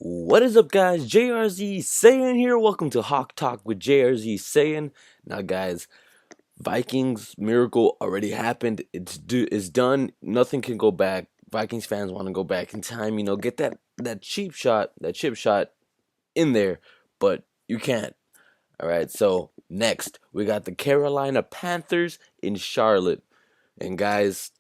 What is up, guys? JrzSaiyan here. Welcome to Hawk Talk with JrzSaiyan. Now, guys, Vikings miracle already happened. It's done. Nothing can go back. Vikings fans want to go back in time. Get that chip shot in there, but you can't. All right. So next, we got the Carolina Panthers in Charlotte, and guys,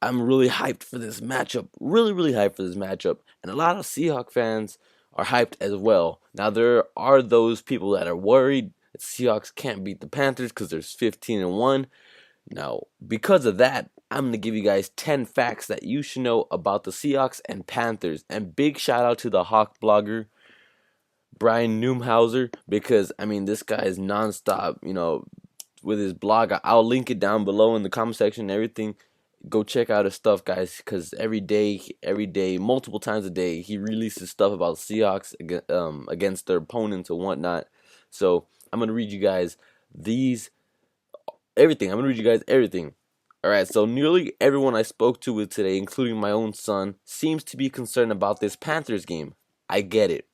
I'm really hyped for this matchup. Really, really hyped for this matchup. And a lot of Seahawks fans are hyped as well. Now, there are those people that are worried that Seahawks can't beat the Panthers because there's 15-1. Now, because of that, I'm going to give you guys 10 facts that you should know about the Seahawks and Panthers. And big shout out to the Hawk blogger, Brian Neumhauser, because, this guy is nonstop, with his blog. I'll link it down below in the comment section and everything. Go check out his stuff, guys, because every day, multiple times a day, he releases stuff about Seahawks against their opponents and whatnot. So I'm gonna read you guys everything. I'm gonna read you guys everything. All right. So nearly everyone I spoke to with today, including my own son, seems to be concerned about this Panthers game. I get it.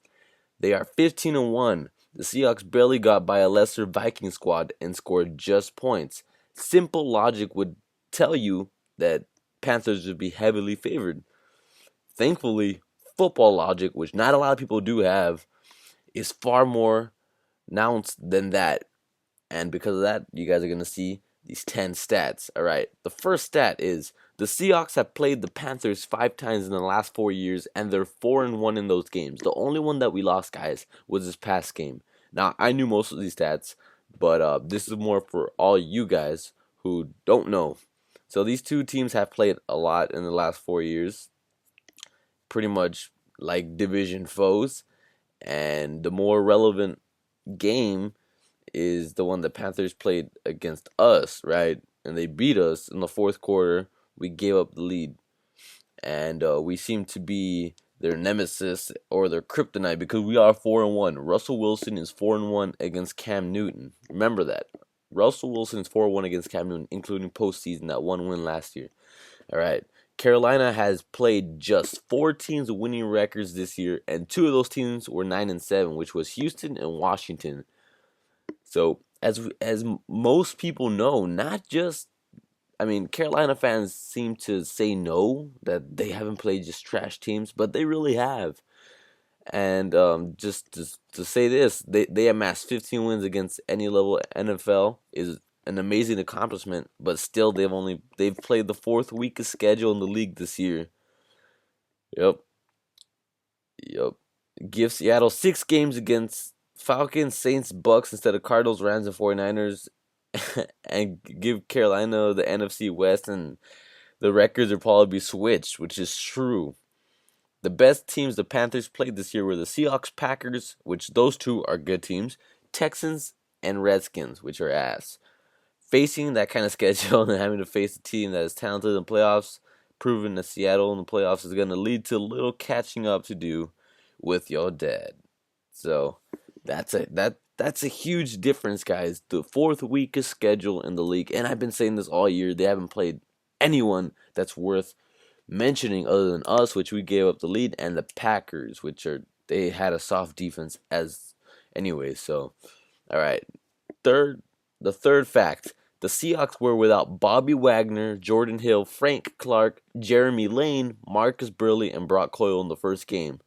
They are 15-1. The Seahawks barely got by a lesser Viking squad and scored just points. Simple logic would tell you that Panthers would be heavily favored. Thankfully, football logic, which not a lot of people do have, is far more nuanced than that. And because of that, you guys are going to see these 10 stats. All right. The first stat is the Seahawks have played the Panthers 5 times in the last 4 years, and they're 4-1 in those games. The only one that we lost, guys, was this past game. Now, I knew most of these stats, but this is more for all you guys who don't know. So these two teams have played a lot in the last 4 years, pretty much like division foes. And the more relevant game is the one the Panthers played against us, right? And they beat us in the fourth quarter. We gave up the lead. And we seem to be their nemesis or their kryptonite because we are 4-1. Russell Wilson is 4-1 against Cam Newton. Remember that. Russell Wilson is 4-1 against Cam Newton, including postseason, that one win last year. All right. Carolina has played just 4 teams with winning records this year, and 2 of those teams were 9-7, which was Houston and Washington. So, as most people know, Carolina fans seem to say no, that they haven't played just trash teams, but they really have. And just to say this, they amassed 15 wins against any level NFL is an amazing accomplishment. But still, they've played the 4th weakest schedule in the league this year. Yep. Give Seattle 6 games against Falcons, Saints, Bucks instead of Cardinals, Rams, and 49ers, and give Carolina the NFC West, and the records will probably be switched, which is true. The best teams the Panthers played this year were the Seahawks, Packers, which those two are good teams, Texans, and Redskins, which are ass. Facing that kind of schedule and having to face a team that is talented in the playoffs, proving that Seattle in the playoffs is going to lead to a little catching up to do with your dad. So that's a huge difference, guys. The 4th weakest schedule in the league, and I've been saying this all year. They haven't played anyone that's worth mentioning other than us, which we gave up the lead, and the Packers, they had a soft defense as anyway. So, all right. The third fact: the Seahawks were without Bobby Wagner, Jordan Hill, Frank Clark, Jeremy Lane, Marcus Burley, and Brock Coyle in the first game.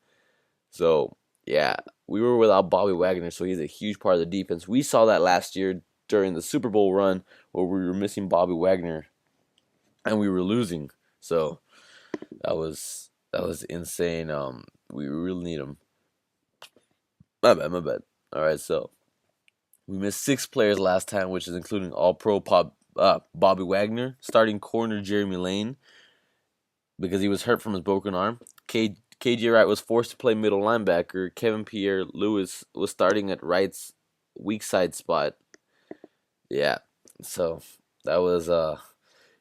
So yeah, we were without Bobby Wagner, so he's a huge part of the defense. We saw that last year during the Super Bowl run where we were missing Bobby Wagner and we were losing. So that was insane. We really need him. My bad. All right, so we missed 6 players last time, which is including All-Pro Bobby Wagner, starting corner Jeremy Lane because he was hurt from his broken arm. KJ Wright was forced to play middle linebacker. Kevin Pierre-Louis was starting at Wright's weak side spot. Yeah, so that was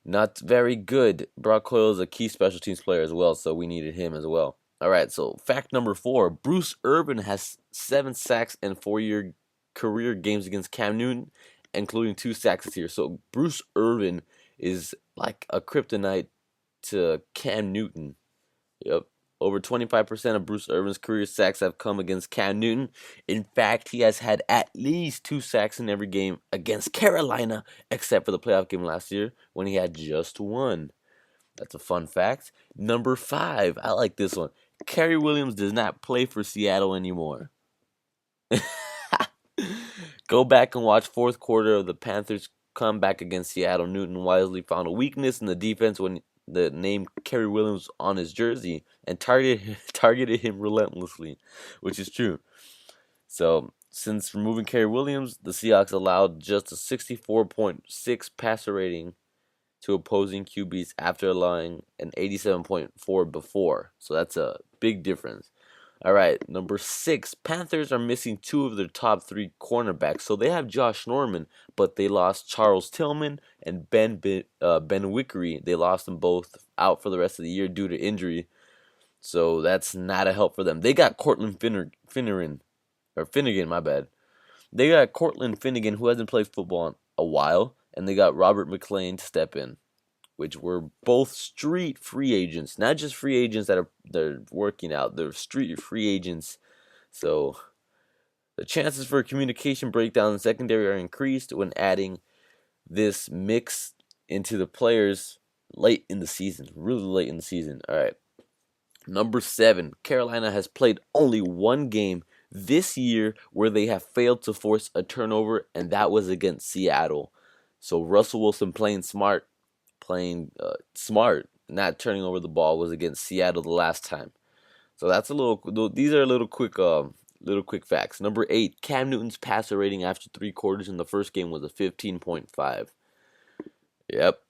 not very good. Brock Coyle is a key special teams player as well, so we needed him as well. All right, so fact number 4. Bruce Irvin has 7 sacks and 4-year career games against Cam Newton, including 2 sacks this year. So Bruce Irvin is like a kryptonite to Cam Newton. Yep. Over 25% of Bruce Irvin's career sacks have come against Cam Newton. In fact, he has had at least 2 sacks in every game against Carolina, except for the playoff game last year when he had just 1. That's a fun fact. Number 5, I like this one. Kerry Williams does not play for Seattle anymore. Go back and watch fourth quarter of the Panthers comeback against Seattle. Newton wisely found a weakness in the defense when the name Kerry Williams on his jersey and targeted him relentlessly, which is true. So, since removing Kerry Williams, the Seahawks allowed just a 64.6 passer rating to opposing QBs after allowing an 87.4 before. So that's a big difference. All right, number 6, Panthers are missing 2 of their top 3 cornerbacks. So they have Josh Norman, but they lost Charles Tillman and Ben Wickery. They lost them both out for the rest of the year due to injury. So that's not a help for them. They got Finnegan, my bad. They got Cortland Finnegan, who hasn't played football in a while, and they got Robert McClain to step in, which were both street free agents, not just free agents they're working out. They're street free agents. So the chances for a communication breakdown in the secondary are increased when adding this mix into the players late in the season, really late in the season. All right. Number 7, Carolina has played only 1 game this year where they have failed to force a turnover, and that was against Seattle. So Russell Wilson playing smart, not turning over the ball, was against Seattle the last time. So that's these are little quick facts. Number 8, Cam Newton's passer rating after 3 quarters in the first game was a 15.5. Yep.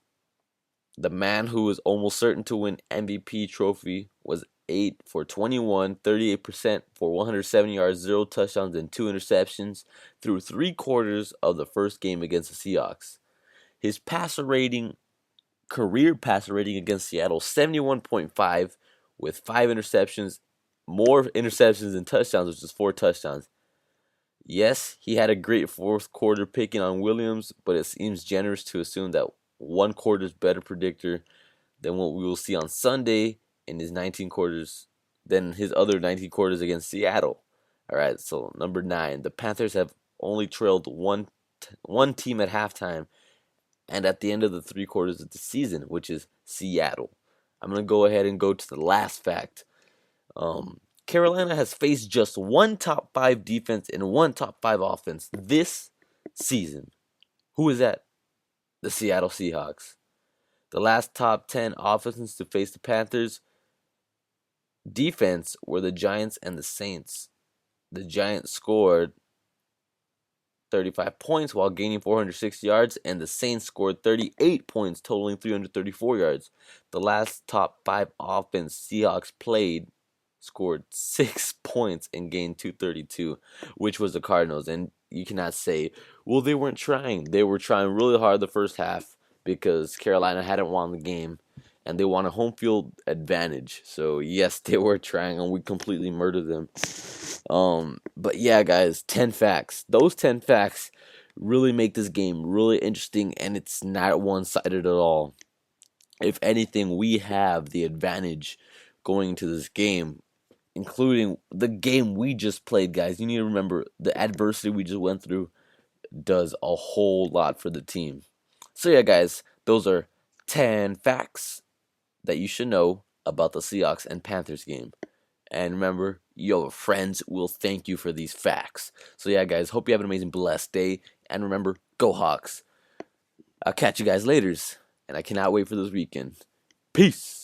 The man who was almost certain to win MVP trophy was 8 for 21, 38% for 170 yards, 0 touchdowns, and 2 interceptions through 3 quarters of the first game against the Seahawks. His career passer rating against Seattle, 71.5 with 5 interceptions, more interceptions than touchdowns, which is 4 touchdowns. Yes, he had a great fourth quarter picking on Williams, but it seems generous to assume that 1 quarter is better predictor than what we will see on Sunday in his 19 quarters than his other 19 quarters against Seattle. All right, so number 9, the Panthers have only trailed one team at halftime and at the end of the 3 quarters of the season, which is Seattle. I'm going to go ahead and go to the last fact. Carolina has faced just 1 top 5 defense and 1 top 5 offense this season. Who is that? The Seattle Seahawks. The last top 10 offenses to face the Panthers defense were the Giants and the Saints. The Giants scored 35 points while gaining 460 yards, and the Saints scored 38 points, totaling 334 yards. The last top 5 offense Seahawks played scored 6 points and gained 232, which was the Cardinals. And you cannot say, well, they weren't trying. They were trying really hard the first half because Carolina hadn't won the game, and they want a home field advantage. So, yes, they were trying, and we completely murdered them. But, yeah, guys, 10 facts. Those 10 facts really make this game really interesting, and it's not one-sided at all. If anything, we have the advantage going into this game, including the game we just played, guys. You need to remember the adversity we just went through does a whole lot for the team. So yeah, guys, those are 10 facts that you should know about the Seahawks and Panthers game. And remember, your friends will thank you for these facts. So yeah, guys, hope you have an amazing, blessed day. And remember, go Hawks. I'll catch you guys later. And I cannot wait for this weekend. Peace.